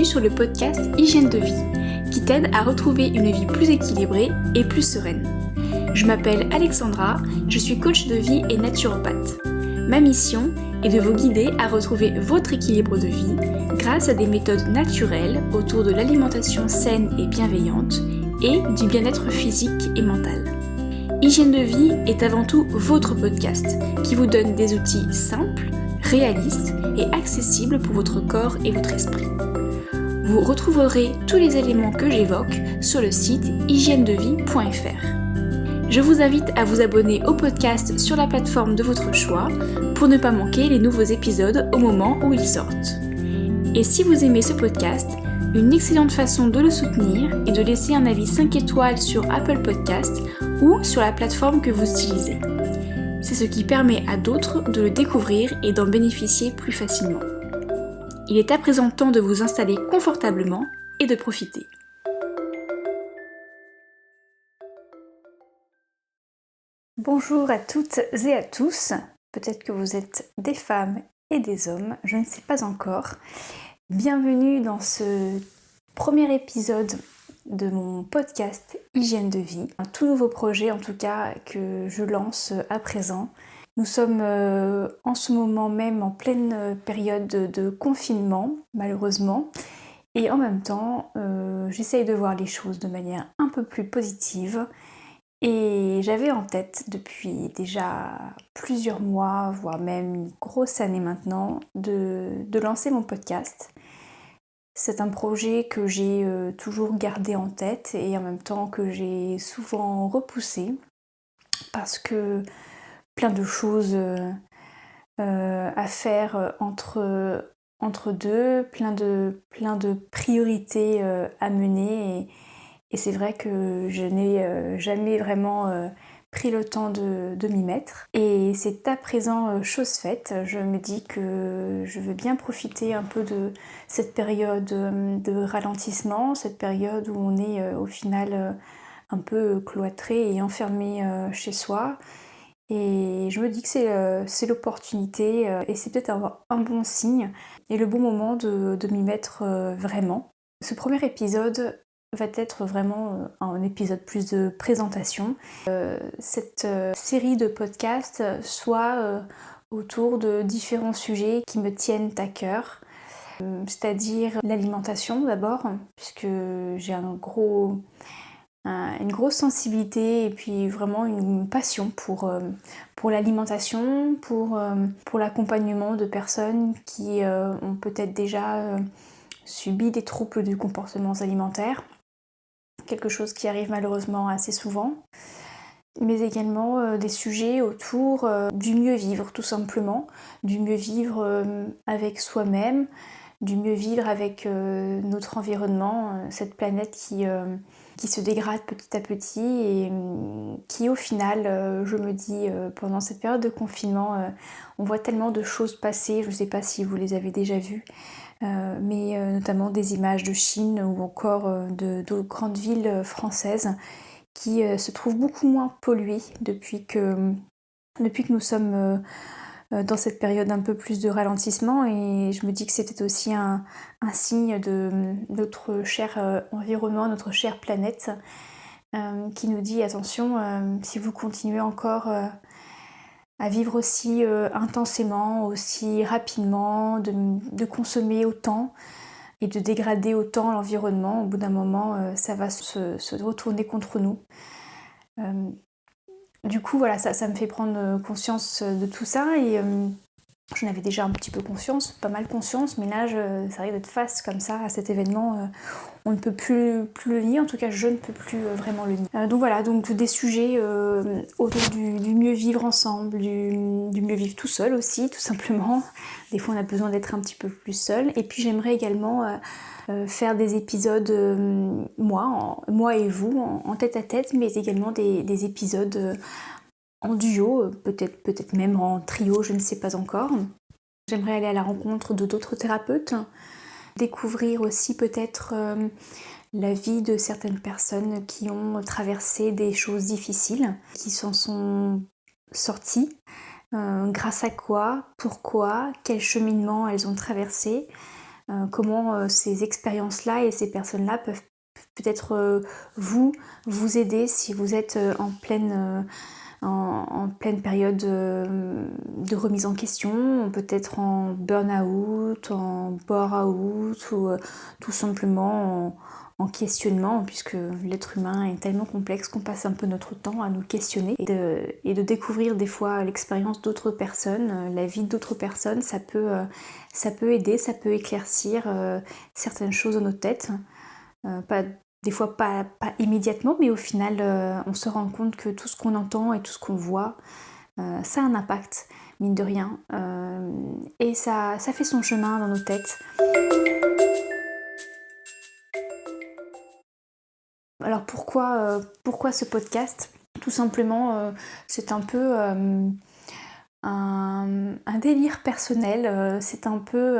bienvenue sur le podcast Hygiène de vie, qui t'aide à retrouver une vie plus équilibrée et plus sereine. Je m'appelle Alexandra, je suis coach de vie et naturopathe. Ma mission est de vous guider à retrouver votre équilibre de vie grâce à des méthodes naturelles autour de l'alimentation saine et bienveillante et du bien-être physique et mental. Hygiène de vie est avant tout votre podcast qui vous donne des outils simples, réalistes et accessibles pour votre corps et votre esprit. Vous retrouverez tous les éléments que j'évoque sur le site hygiènedevie.fr. Je vous invite à vous abonner au podcast sur la plateforme de votre choix pour ne pas manquer les nouveaux épisodes au moment où ils sortent. Et si vous aimez ce podcast, une excellente façon de le soutenir est de laisser un avis 5 étoiles sur Apple Podcast ou sur la plateforme que vous utilisez. C'est ce qui permet à d'autres de le découvrir et d'en bénéficier plus facilement. Il est à présent temps de vous installer confortablement et de profiter. Bonjour à toutes et à tous. Peut-être que vous êtes des femmes et des hommes, je ne sais pas encore. Bienvenue dans ce premier épisode de mon podcast Hygiène de vie. Un tout nouveau projet en tout cas que je lance à présent. Nous sommes en ce moment même en pleine période de confinement, malheureusement. Et en même temps, j'essaye de voir les choses de manière un peu plus positive. Et j'avais en tête depuis déjà plusieurs mois, voire même une grosse année maintenant, de lancer mon podcast. C'est un projet que j'ai toujours gardé en tête et en même temps que j'ai souvent repoussé parce que plein de choses à faire entre deux, plein de priorités à mener et c'est vrai que je n'ai jamais vraiment pris le temps de m'y mettre. Et c'est à présent chose faite, je me dis que je veux bien profiter un peu de cette période de ralentissement, cette période où on est au final un peu cloîtré et enfermé chez soi. Et je me dis que c'est l'opportunité et c'est peut-être un bon signe et le bon moment de m'y mettre vraiment. Ce premier épisode va être vraiment un épisode plus de présentation. Cette série de podcasts soit autour de différents sujets qui me tiennent à cœur, c'est-à-dire l'alimentation d'abord, puisque j'ai une grosse sensibilité et puis vraiment une passion pour l'alimentation, pour l'accompagnement de personnes qui ont peut-être déjà subi des troubles du comportement alimentaire. Quelque chose qui arrive malheureusement assez souvent, mais également des sujets autour du mieux vivre tout simplement, du mieux vivre avec soi-même, du mieux vivre avec notre environnement, cette planète qui se dégrade petit à petit et qui au final, je me dis, pendant cette période de confinement, on voit tellement de choses passer, je ne sais pas si vous les avez déjà vues, mais notamment des images de Chine ou encore de grandes villes françaises qui se trouvent beaucoup moins polluées depuis que nous sommes dans cette période un peu plus de ralentissement et je me dis que c'était aussi un signe de notre cher environnement, notre chère planète qui nous dit attention, si vous continuez encore à vivre aussi intensément, aussi rapidement, de consommer autant et de dégrader autant l'environnement, au bout d'un moment, ça va se retourner contre nous. Du coup, voilà, ça me fait prendre conscience de tout ça et j'en avais déjà un petit peu conscience, pas mal conscience, mais là, ça arrive d'être face comme ça à cet événement. On ne peut plus le nier, en tout cas je ne peux plus vraiment le nier. Donc voilà, donc des sujets autour du mieux vivre ensemble, du mieux vivre tout seul aussi, tout simplement. Des fois on a besoin d'être un petit peu plus seul. Et puis j'aimerais également faire des épisodes, moi et vous, en tête à tête, mais également des épisodes en duo, peut-être même en trio, je ne sais pas encore. J'aimerais aller à la rencontre de d'autres thérapeutes, découvrir aussi peut-être la vie de certaines personnes qui ont traversé des choses difficiles, qui s'en sont sorties, grâce à quoi, pourquoi, quel cheminement elles ont traversé, comment ces expériences-là et ces personnes-là peuvent peut-être vous aider si vous êtes en pleine période de remise en question, peut-être en burn-out, en bore-out ou tout simplement en questionnement, puisque l'être humain est tellement complexe qu'on passe un peu notre temps à nous questionner et de découvrir des fois l'expérience d'autres personnes, la vie d'autres personnes, ça peut aider, ça peut éclaircir certaines choses dans nos têtes. Des fois pas immédiatement, mais au final, on se rend compte que tout ce qu'on entend et tout ce qu'on voit, ça a un impact, mine de rien, et ça fait son chemin dans nos têtes. Alors pourquoi ce podcast? Tout simplement, c'est un peu un délire personnel, c'est un peu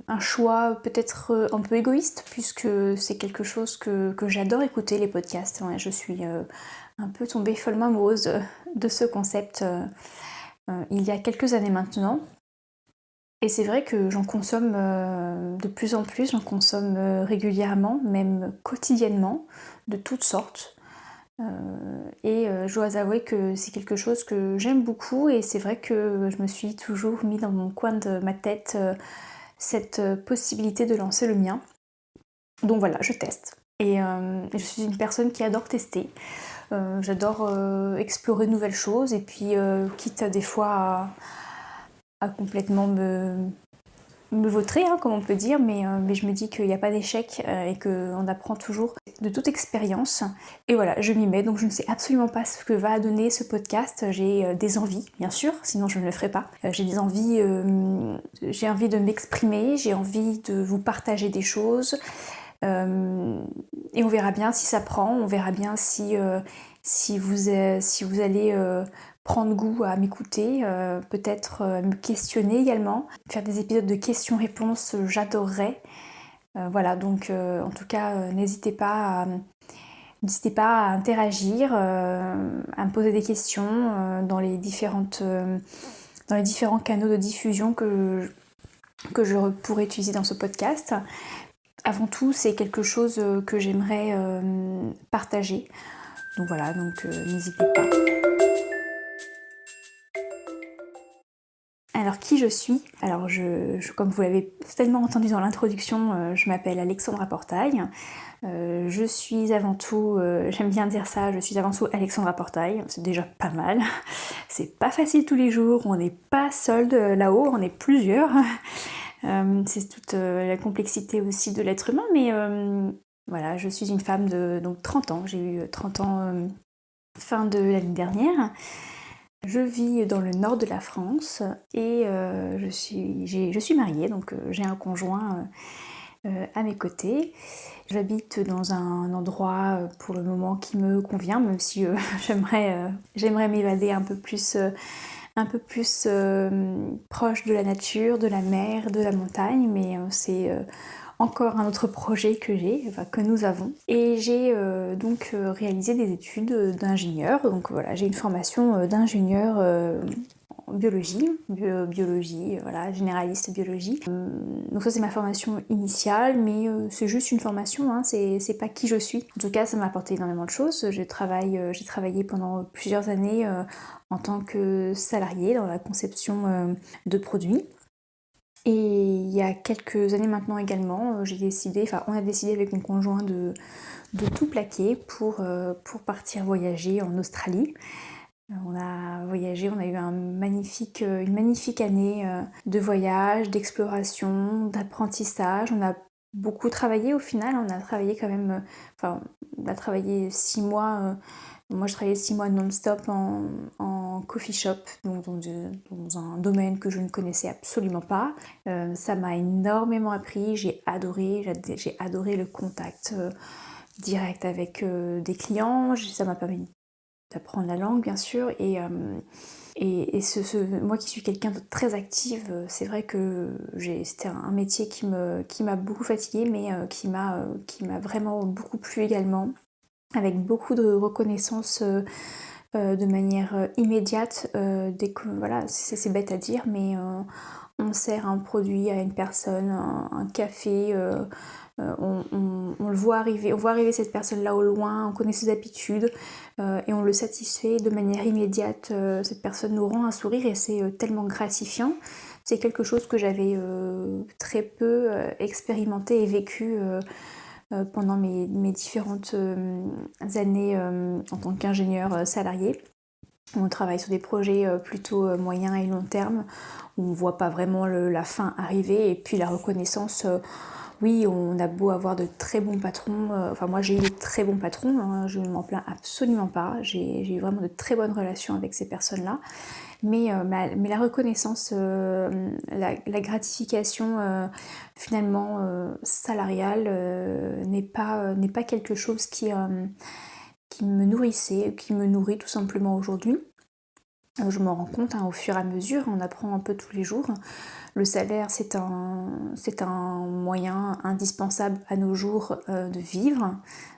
un choix peut-être un peu égoïste, puisque c'est quelque chose que j'adore écouter, les podcasts. Ouais, je suis un peu tombée follement amoureuse de ce concept il y a quelques années maintenant. Et c'est vrai que j'en consomme de plus en plus, j'en consomme régulièrement, même quotidiennement, de toutes sortes. Je dois avouer que c'est quelque chose que j'aime beaucoup et c'est vrai que je me suis toujours mis dans mon coin de ma tête cette possibilité de lancer le mien. Donc voilà, je teste. Et je suis une personne qui adore tester. J'adore explorer de nouvelles choses et puis quitte à des fois à complètement me vautrer, hein, comme on peut dire, mais je me dis qu'il n'y a pas d'échec et qu'on apprend toujours de toute expérience. Et voilà, je m'y mets, donc je ne sais absolument pas ce que va donner ce podcast. J'ai des envies, bien sûr, sinon je ne le ferai pas. J'ai envie de m'exprimer, j'ai envie de vous partager des choses. Et on verra bien si ça prend, on verra bien si vous allez prendre goût à m'écouter, peut-être me questionner également. Faire des épisodes de questions-réponses, j'adorerais. Voilà, donc en tout cas, n'hésitez pas à interagir, à me poser des questions dans les différents canaux de diffusion que je pourrais utiliser dans ce podcast. Avant tout, c'est quelque chose que j'aimerais partager. Donc voilà, n'hésitez pas. Alors qui je suis? Alors comme vous l'avez certainement entendu dans l'introduction, je m'appelle Alexandra Portail. Je suis avant tout, j'aime bien dire ça, je suis avant tout Alexandra Portail, c'est déjà pas mal. C'est pas facile tous les jours, on n'est pas seul là-haut, on est plusieurs. C'est toute la complexité aussi de l'être humain, mais voilà, je suis une femme de donc 30 ans, j'ai eu 30 ans fin de l'année dernière. Je vis dans le nord de la France et je suis mariée, donc j'ai un conjoint à mes côtés. J'habite dans un endroit pour le moment qui me convient, même si j'aimerais m'évader un peu plus proche de la nature, de la mer, de la montagne, mais c'est encore un autre projet que nous avons. Et j'ai donc réalisé des études d'ingénieur. Donc voilà, j'ai une formation d'ingénieur en biologie, voilà, généraliste biologie. Donc ça c'est ma formation initiale, mais c'est juste une formation, hein, c'est pas qui je suis. En tout cas, ça m'a apporté énormément de choses. J'ai travaillé pendant plusieurs années en tant que salariée dans la conception de produits. Et il y a quelques années maintenant également, on a décidé avec mon conjoint de tout plaquer pour partir voyager en Australie. On a voyagé, on a eu une magnifique année de voyage, d'exploration, d'apprentissage. On a beaucoup travaillé au final, on a travaillé quand même, on a travaillé 6 mois. Moi, je travaillais 6 mois non-stop en coffee shop, donc dans un domaine que je ne connaissais absolument pas. Ça m'a énormément appris, j'ai adoré le contact direct avec des clients. Ça m'a permis d'apprendre la langue, bien sûr, moi qui suis quelqu'un de très active, c'est vrai que c'était un métier qui m'a beaucoup fatiguée, mais qui m'a vraiment beaucoup plu également, avec beaucoup de reconnaissance de manière immédiate, dès que voilà, c'est bête à dire, mais on sert un produit à une personne, un café, on le voit arriver, on voit arriver cette personne-là au loin, on connaît ses habitudes et on le satisfait de manière immédiate. Cette personne nous rend un sourire et c'est tellement gratifiant. C'est quelque chose que j'avais très peu expérimenté et vécu pendant mes différentes années en tant qu'ingénieur salarié. On travaille sur des projets plutôt moyen et long terme, où on ne voit pas vraiment la fin arriver. Et puis la reconnaissance, oui, on a beau avoir de très bons patrons, enfin moi j'ai eu de très bons patrons, hein, je ne m'en plains absolument pas, j'ai eu vraiment de très bonnes relations avec ces personnes-là. Mais la reconnaissance, la gratification finalement salariale n'est pas quelque chose qui me nourrissait, qui me nourrit tout simplement aujourd'hui. Je m'en rends compte au fur et à mesure, on apprend un peu tous les jours. Le salaire, c'est un moyen indispensable à nos jours de vivre,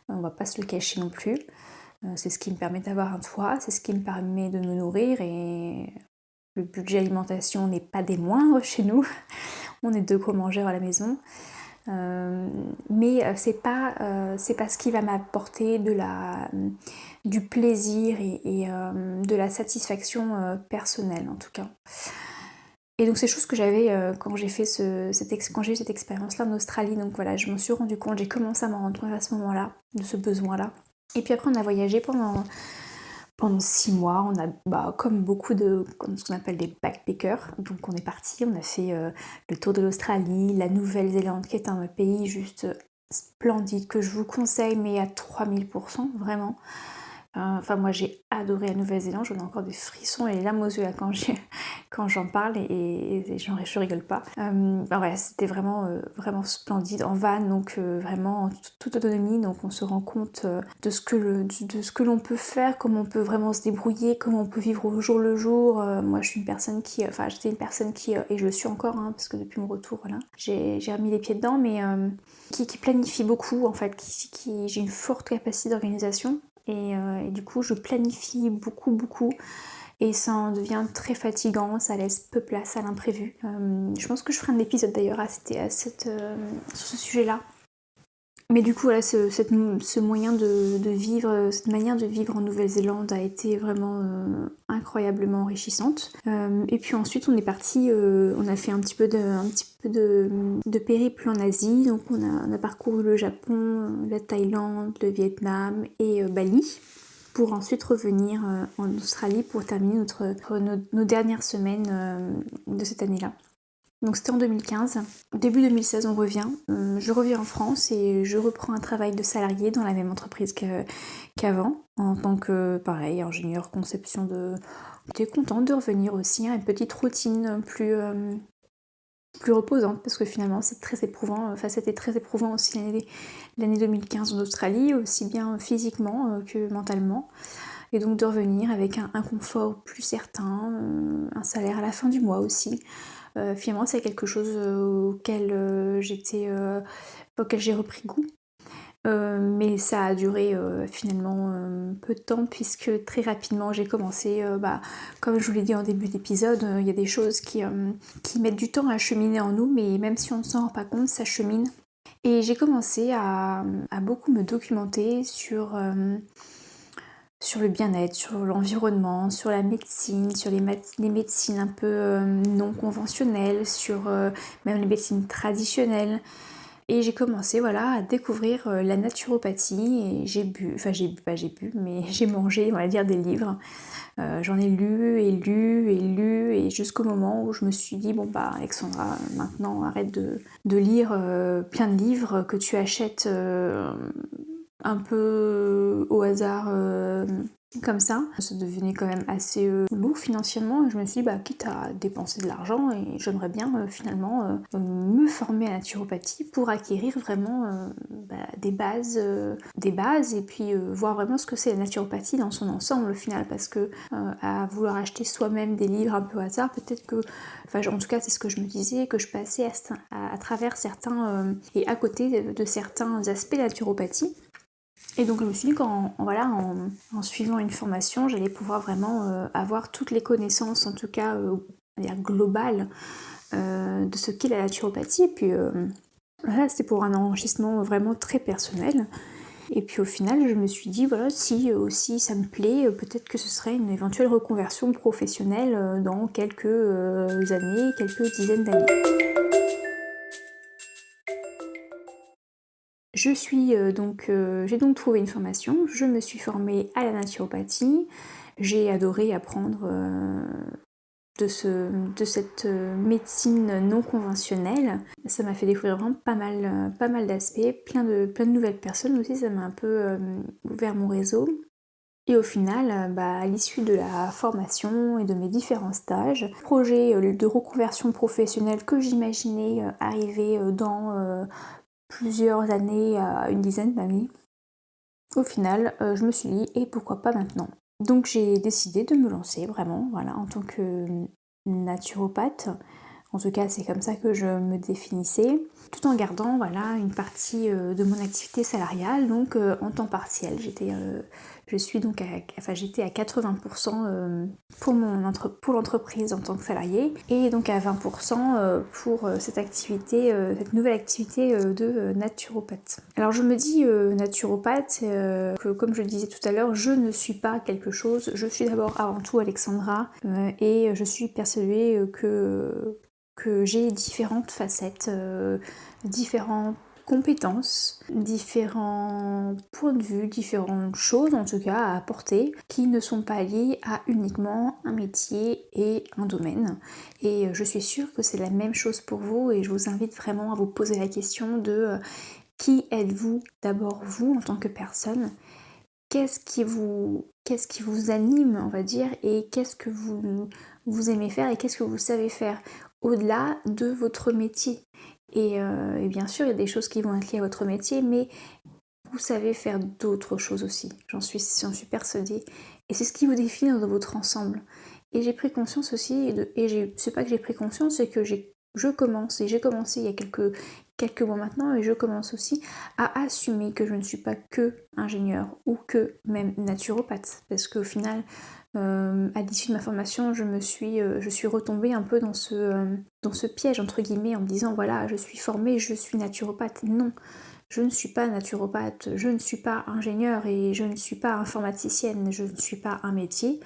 on va pas se le cacher non plus. C'est ce qui me permet d'avoir un toit, c'est ce qui me permet de me nourrir et le budget alimentation n'est pas des moindres chez nous. On est 2 co-mangeurs à la maison. Mais c'est pas ce qui va m'apporter du plaisir et de la satisfaction personnelle en tout cas. Et donc c'est chose que j'avais quand j'ai fait quand j'ai eu cette expérience-là en Australie. Donc voilà, je m'en suis rendu compte, j'ai commencé à m'en rendre compte à ce moment-là, de ce besoin-là. Et puis après on a voyagé pendant 6 mois, on a comme beaucoup de ce qu'on appelle des backpackers. Donc on est parti, on a fait le tour de l'Australie, la Nouvelle-Zélande qui est un pays juste splendide que je vous conseille mais à 3000% vraiment. Enfin moi j'ai adoré la Nouvelle-Zélande, j'en ai encore des frissons et les larmes aux yeux là quand j'en parle et je rigole pas. Ouais, c'était vraiment splendide en van, donc vraiment en toute autonomie, donc on se rend compte de ce que l'on peut faire, comment on peut vraiment se débrouiller, comment on peut vivre au jour le jour. Moi je suis une personne j'étais une personne qui, et je le suis encore hein, parce que depuis mon retour voilà, j'ai remis les pieds dedans, mais qui planifie beaucoup en fait, j'ai une forte capacité d'organisation. Et du coup je planifie beaucoup et ça en devient très fatigant, ça laisse peu place à l'imprévu. Je pense que je ferai un épisode d'ailleurs sur ce sujet-là. Mais du coup voilà, ce moyen de vivre, cette manière de vivre en Nouvelle-Zélande a été vraiment incroyablement enrichissante. Et puis ensuite on est parti, on a fait un petit peu de périple en Asie, donc on a parcouru le Japon, la Thaïlande, le Vietnam et Bali, pour ensuite revenir en Australie pour terminer nos dernières semaines de cette année-là. Donc c'était en 2015. Début 2016, on revient. Je reviens en France et je reprends un travail de salarié dans la même entreprise qu'avant, en tant que, pareil, ingénieur conception de... J'étais contente de revenir aussi à une petite routine plus reposante, parce que finalement c'est très éprouvant. Enfin, c'était très éprouvant aussi l'année 2015 en Australie, aussi bien physiquement que mentalement. Et donc de revenir avec un confort plus certain, un salaire à la fin du mois aussi. Finalement c'est quelque chose auquel j'ai repris goût. Mais ça a duré finalement peu de temps, puisque très rapidement j'ai commencé, comme je vous l'ai dit en début d'épisode, il y a des choses qui mettent du temps à cheminer en nous, mais même si on ne s'en rend pas compte, ça chemine. Et j'ai commencé à beaucoup me documenter sur le bien-être, sur l'environnement, sur la médecine, sur les médecines un peu non conventionnelles, sur même les médecines traditionnelles. Et j'ai commencé voilà, à découvrir la naturopathie et mais j'ai mangé, on va dire, des livres. J'en ai lu et jusqu'au moment où je me suis dit, bon bah Alexandra, maintenant arrête de lire plein de livres que tu achètes un peu au hasard comme ça. Ça devenait quand même assez lourd financièrement et je me suis dit quitte à dépenser de l'argent, et j'aimerais bien finalement me former à la naturopathie pour acquérir vraiment des bases et puis voir vraiment ce que c'est la naturopathie dans son ensemble au final, parce que à vouloir acheter soi-même des livres un peu au hasard, peut-être que, en tout cas c'est ce que je me disais, que je passais à travers certains et à côté de certains aspects de la naturopathie. Et donc je me suis dit en suivant une formation, j'allais pouvoir vraiment avoir toutes les connaissances, en tout cas on va dire globales, de ce qu'est la naturopathie. Et puis voilà, c'était pour un enrichissement vraiment très personnel. Et puis au final, je me suis dit, voilà, si aussi ça me plaît, peut-être que ce serait une éventuelle reconversion professionnelle dans quelques années, quelques dizaines d'années. J'ai donc trouvé une formation, je me suis formée à la naturopathie, j'ai adoré apprendre de cette médecine non conventionnelle. Ça m'a fait découvrir vraiment pas mal d'aspects, plein de nouvelles personnes aussi, ça m'a un peu ouvert mon réseau. Et au final, à l'issue de la formation et de mes différents stages, projet de reconversion professionnelle que j'imaginais arriver dans plusieurs années à une dizaine d'années, au final, je me suis dit: «Et pourquoi pas maintenant?» Donc j'ai décidé de me lancer vraiment, voilà, en tant que naturopathe. En tout cas, c'est comme ça que je me définissais, tout en gardant voilà, une partie de mon activité salariale, donc en temps partiel. J'étais à 80% pour l'entreprise en tant que salariée, et donc à 20% pour cette nouvelle activité de naturopathe. Alors je me dis naturopathe, que comme je le disais tout à l'heure, je ne suis pas quelque chose, je suis d'abord avant tout Alexandra, et je suis persuadée que j'ai différentes facettes, différentes compétences, différents points de vue, différentes choses en tout cas à apporter qui ne sont pas liées à uniquement un métier et un domaine. Et je suis sûre que c'est la même chose pour vous, et je vous invite vraiment à vous poser la question de qui êtes-vous d'abord vous en tant que personne, qu'est-ce qui vous anime, on va dire, et qu'est-ce que vous aimez faire et qu'est-ce que vous savez faire au-delà de votre métier. Et bien sûr, il y a des choses qui vont être liées à votre métier, mais vous savez faire d'autres choses aussi. J'en suis persuadée. Et c'est ce qui vous définit dans votre ensemble. Et j'ai pris conscience aussi, c'est pas que j'ai pris conscience, c'est que je commence, et j'ai commencé il y a quelques mois maintenant, et je commence aussi à assumer que je ne suis pas que ingénieur ou que même naturopathe. Parce qu'au final, à l'issue de ma formation, je suis retombée un peu dans ce piège, entre guillemets, en me disant, voilà, je suis formée, je suis naturopathe. Non, je ne suis pas naturopathe, je ne suis pas ingénieur et je ne suis pas informaticienne, je ne suis pas un métier.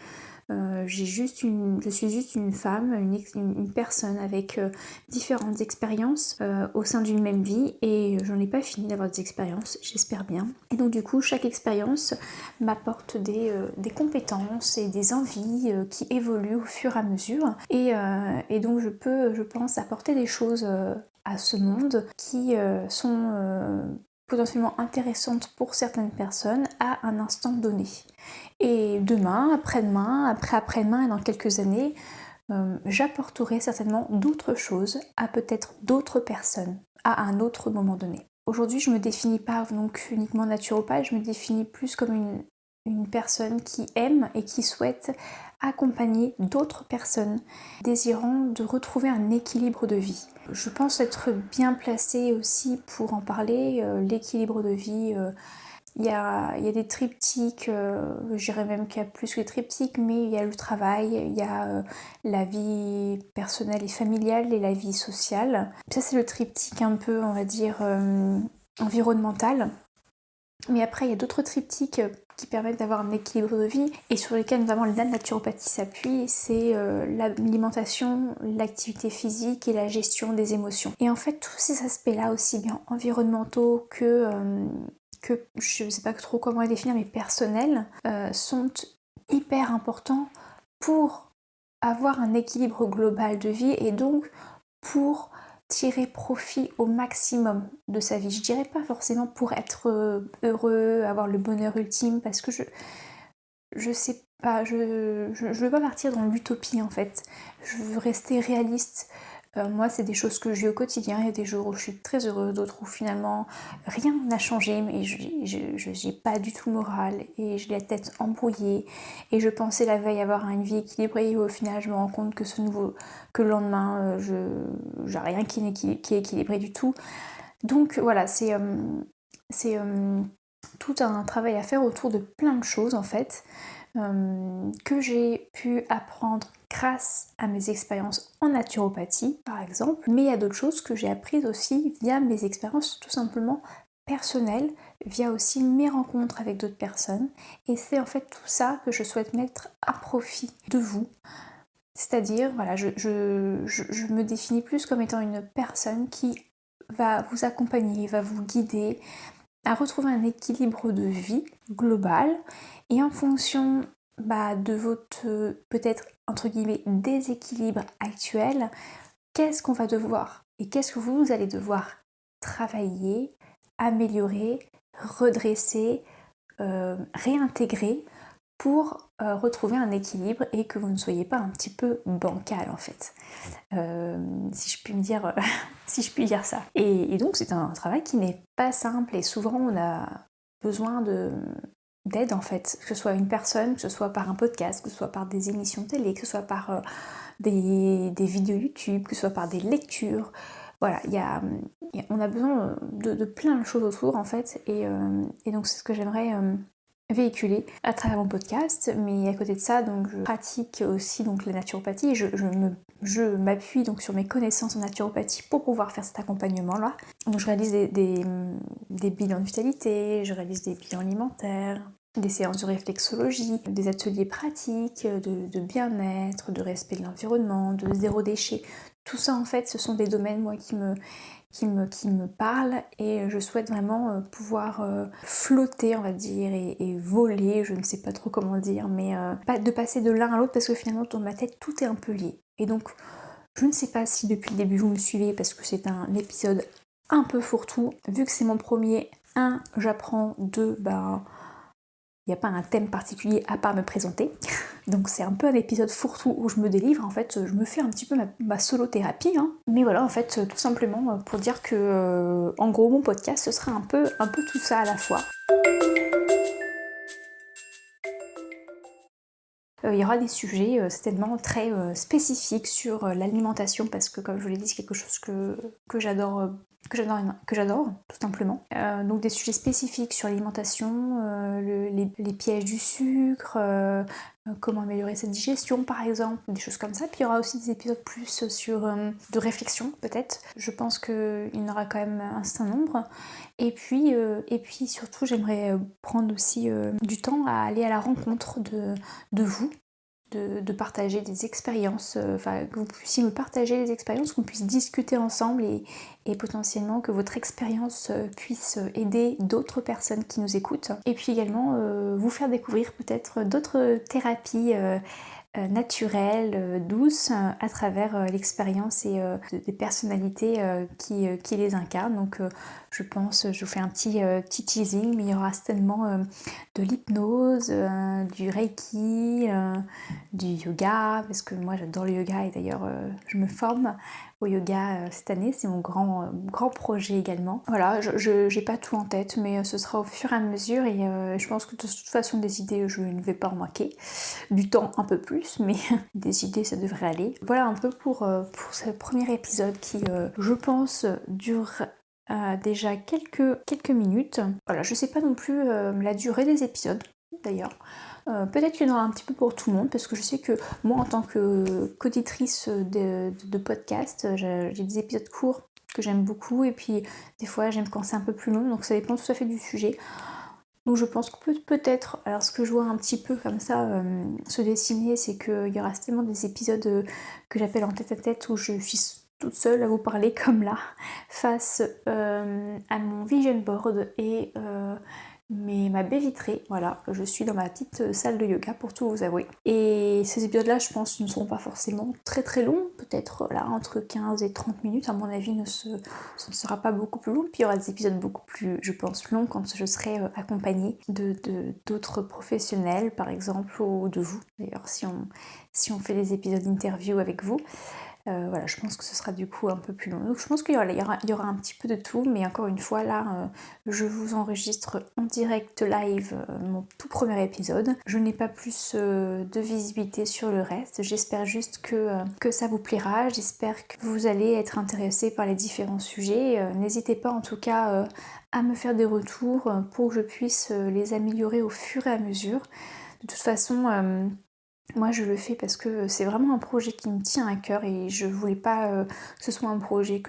Je suis juste une femme, une personne avec différentes expériences au sein d'une même vie, et j'en ai pas fini d'avoir des expériences, j'espère bien. Et donc du coup, chaque expérience m'apporte des compétences et des envies qui évoluent au fur et à mesure. Et donc je pense, apporter des choses à ce monde qui sont potentiellement intéressantes pour certaines personnes à un instant donné. Et demain, après-demain, après-après-demain et dans quelques années, j'apporterai certainement d'autres choses à peut-être d'autres personnes à un autre moment donné. Aujourd'hui, je me définis pas donc uniquement naturopathe, je me définis plus comme une personne qui aime et qui souhaite accompagner d'autres personnes désirant de retrouver un équilibre de vie. Je pense être bien placée aussi pour en parler, l'équilibre de vie. Il y a des triptyques, je dirais même qu'il y a plus que des triptyques, mais il y a le travail, il y a la vie personnelle et familiale et la vie sociale. Ça, c'est le triptyque un peu, on va dire, environnemental. Mais après, il y a d'autres triptyques qui permettent d'avoir un équilibre de vie et sur lesquels notamment la naturopathie s'appuie, c'est l'alimentation, l'activité physique et la gestion des émotions. Et en fait, tous ces aspects-là, aussi bien environnementaux que je ne sais pas trop comment les définir, mais personnels, sont hyper importants pour avoir un équilibre global de vie et donc pour tirer profit au maximum de sa vie. Je dirais pas forcément pour être heureux, avoir le bonheur ultime, parce que je sais pas, je veux pas partir dans l'utopie en fait. Je veux rester réaliste. Moi, c'est des choses que je vis au quotidien. Il y a des jours où je suis très heureuse, d'autres où finalement rien n'a changé, mais j'ai pas du tout le moral et j'ai la tête embrouillée. Et je pensais la veille avoir une vie équilibrée, et au final, je me rends compte que le lendemain, j'ai rien qui est équilibré du tout. Donc voilà, c'est tout un travail à faire autour de plein de choses en fait, que j'ai pu apprendre grâce à mes expériences en naturopathie par exemple, mais il y a d'autres choses que j'ai apprises aussi via mes expériences tout simplement personnelles, via aussi mes rencontres avec d'autres personnes, et c'est en fait tout ça que je souhaite mettre à profit de vous. C'est-à-dire, voilà, je me définis plus comme étant une personne qui va vous accompagner, va vous guider à retrouver un équilibre de vie global, et en fonction de votre peut-être entre guillemets déséquilibre actuel, qu'est-ce qu'on va devoir et qu'est-ce que vous allez devoir travailler, améliorer, redresser, réintégrer pour retrouver un équilibre et que vous ne soyez pas un petit peu bancal en fait. Si je puis me dire, si je puis dire ça. Et donc c'est un travail qui n'est pas simple, et souvent on a besoin d'aide en fait, que ce soit une personne, que ce soit par un podcast, que ce soit par des émissions télé, que ce soit par des vidéos YouTube, que ce soit par des lectures. Voilà, on a besoin de plein de choses autour en fait, et donc c'est ce que j'aimerais véhiculer à travers mon podcast. Mais à côté de ça, donc je pratique aussi donc la naturopathie. Je m'appuie donc sur mes connaissances en naturopathie pour pouvoir faire cet accompagnement là. Donc je réalise des bilans de vitalité, je réalise des bilans alimentaires, des séances de réflexologie, des ateliers pratiques de bien-être, de respect de l'environnement, de zéro déchet. Tout ça en fait, ce sont des domaines moi qui me parlent, et je souhaite vraiment pouvoir flotter on va dire, et voler, je ne sais pas trop comment dire, mais de passer de l'un à l'autre, parce que finalement dans ma tête tout est un peu lié. Et donc je ne sais pas si depuis le début vous me suivez, parce que c'est un épisode un peu fourre-tout, vu que c'est mon premier. J'apprends, 2, il n'y a pas un thème particulier à part me présenter. Donc c'est un peu un épisode fourre-tout où je me délivre, en fait, je me fais un petit peu ma solo-thérapie. Hein. Mais voilà, en fait, tout simplement pour dire que, en gros, mon podcast, ce sera un peu tout ça à la fois. Il y aura des sujets certainement très spécifiques sur l'alimentation, parce que comme je vous l'ai dit, c'est quelque chose que j'adore, tout simplement. Donc des sujets spécifiques sur l'alimentation, les pièges du sucre, comment améliorer sa digestion par exemple, des choses comme ça. Puis il y aura aussi des épisodes plus sur de réflexion peut-être. Je pense qu'il y en aura quand même un certain nombre. Et puis surtout, j'aimerais prendre aussi du temps à aller à la rencontre de vous, de partager des expériences, que vous puissiez me partager les expériences, qu'on puisse discuter ensemble, et potentiellement que votre expérience puisse aider d'autres personnes qui nous écoutent. Et puis également vous faire découvrir peut-être d'autres thérapies naturelles, douces, à travers l'expérience et des personnalités qui les incarnent. Donc je pense, je vous fais un petit teasing, mais il y aura certainement de l'hypnose, du reiki, du yoga, parce que moi j'adore le yoga, et d'ailleurs je me forme au yoga cette année, c'est mon grand projet également. Voilà, je j'ai pas tout en tête, mais ce sera au fur et à mesure, et je pense que de toute façon des idées je ne vais pas en manquer, du temps un peu plus, mais des idées ça devrait aller. Voilà un peu pour ce premier épisode qui je pense dure déjà quelques minutes. Voilà, je sais pas non plus la durée des épisodes d'ailleurs. Peut-être qu'il y en aura un petit peu pour tout le monde, parce que je sais que moi en tant qu'auditrice de podcast, j'ai des épisodes courts que j'aime beaucoup, et puis des fois j'aime quand c'est un peu plus long, donc ça dépend tout à fait du sujet. Donc je pense que peut-être, alors ce que je vois un petit peu comme ça se dessiner, c'est qu'il y aura certainement des épisodes que j'appelle en tête-à-tête, où je suis toute seule à vous parler comme là, face à mon vision board et ma baie vitrée. Voilà, je suis dans ma petite salle de yoga pour tout vous avouer. Et ces épisodes-là, je pense, ne seront pas forcément très très longs, peut-être là entre 15 et 30 minutes, à mon avis, ça ne sera pas beaucoup plus long. Puis il y aura des épisodes beaucoup plus, je pense, longs quand je serai accompagnée d'autres professionnels, par exemple, ou de vous, d'ailleurs, si on fait des épisodes d'interview avec vous. Voilà, je pense que ce sera du coup un peu plus long. Donc je pense qu'il y aura un petit peu de tout, mais encore une fois là, je vous enregistre en direct live mon tout premier épisode. Je n'ai pas plus de visibilité sur le reste. J'espère juste que ça vous plaira. J'espère que vous allez être intéressés par les différents sujets. N'hésitez pas en tout cas à me faire des retours pour que je puisse les améliorer au fur et à mesure. De toute façon, moi je le fais parce que c'est vraiment un projet qui me tient à cœur et je voulais pas que ce soit un projet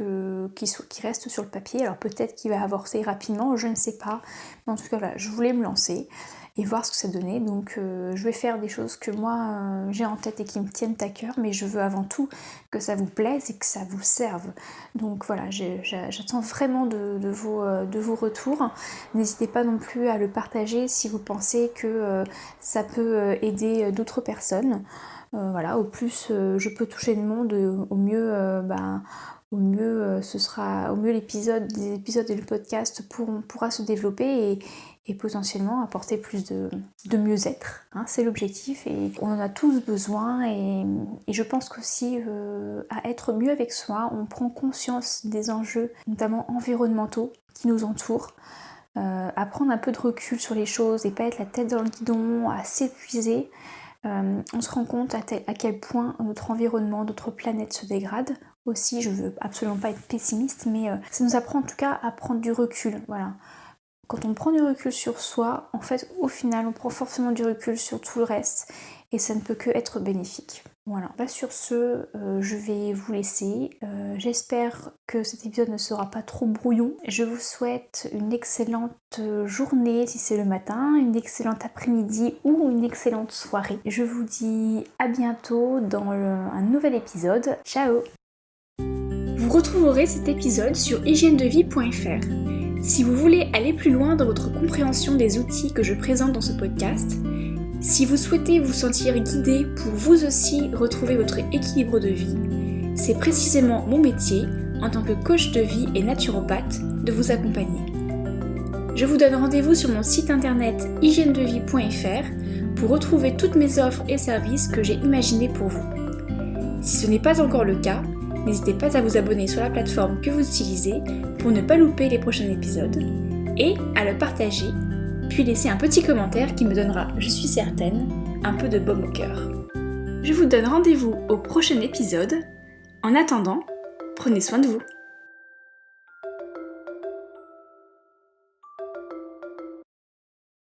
qui reste sur le papier. Alors peut-être qu'il va avorter rapidement, je ne sais pas. Mais en tout cas voilà, je voulais me lancer et voir ce que ça donnait. Donc je vais faire des choses que moi j'ai en tête et qui me tiennent à cœur, mais je veux avant tout que ça vous plaise et que ça vous serve. Donc voilà, j'attends vraiment de vos retours. N'hésitez pas non plus à le partager si vous pensez que ça peut aider d'autres personnes. Voilà, au plus je peux toucher le monde, au mieux les épisodes et le podcast pourra se développer et potentiellement apporter plus de mieux-être. Hein, c'est l'objectif et on en a tous besoin et je pense qu'aussi à être mieux avec soi, on prend conscience des enjeux, notamment environnementaux, qui nous entourent. À prendre un peu de recul sur les choses et pas être la tête dans le guidon, à s'épuiser. On se rend compte à quel point notre environnement, notre planète se dégrade. Aussi, je veux absolument pas être pessimiste, mais ça nous apprend en tout cas à prendre du recul. Voilà. Quand on prend du recul sur soi, en fait, au final, on prend forcément du recul sur tout le reste et ça ne peut que être bénéfique. Voilà, sur ce, je vais vous laisser. J'espère que cet épisode ne sera pas trop brouillon. Je vous souhaite une excellente journée si c'est le matin, une excellente après-midi ou une excellente soirée. Je vous dis à bientôt dans un nouvel épisode. Ciao! Vous retrouverez cet épisode sur hygienedevie.fr. Si vous voulez aller plus loin dans votre compréhension des outils que je présente dans ce podcast, si vous souhaitez vous sentir guidé pour vous aussi retrouver votre équilibre de vie, c'est précisément mon métier, en tant que coach de vie et naturopathe, de vous accompagner. Je vous donne rendez-vous sur mon site internet hygienedevie.fr pour retrouver toutes mes offres et services que j'ai imaginés pour vous. Si ce n'est pas encore le cas, n'hésitez pas à vous abonner sur la plateforme que vous utilisez pour ne pas louper les prochains épisodes et à le partager, puis laisser un petit commentaire qui me donnera, je suis certaine, un peu de baume au cœur. Je vous donne rendez-vous au prochain épisode. En attendant, prenez soin de vous.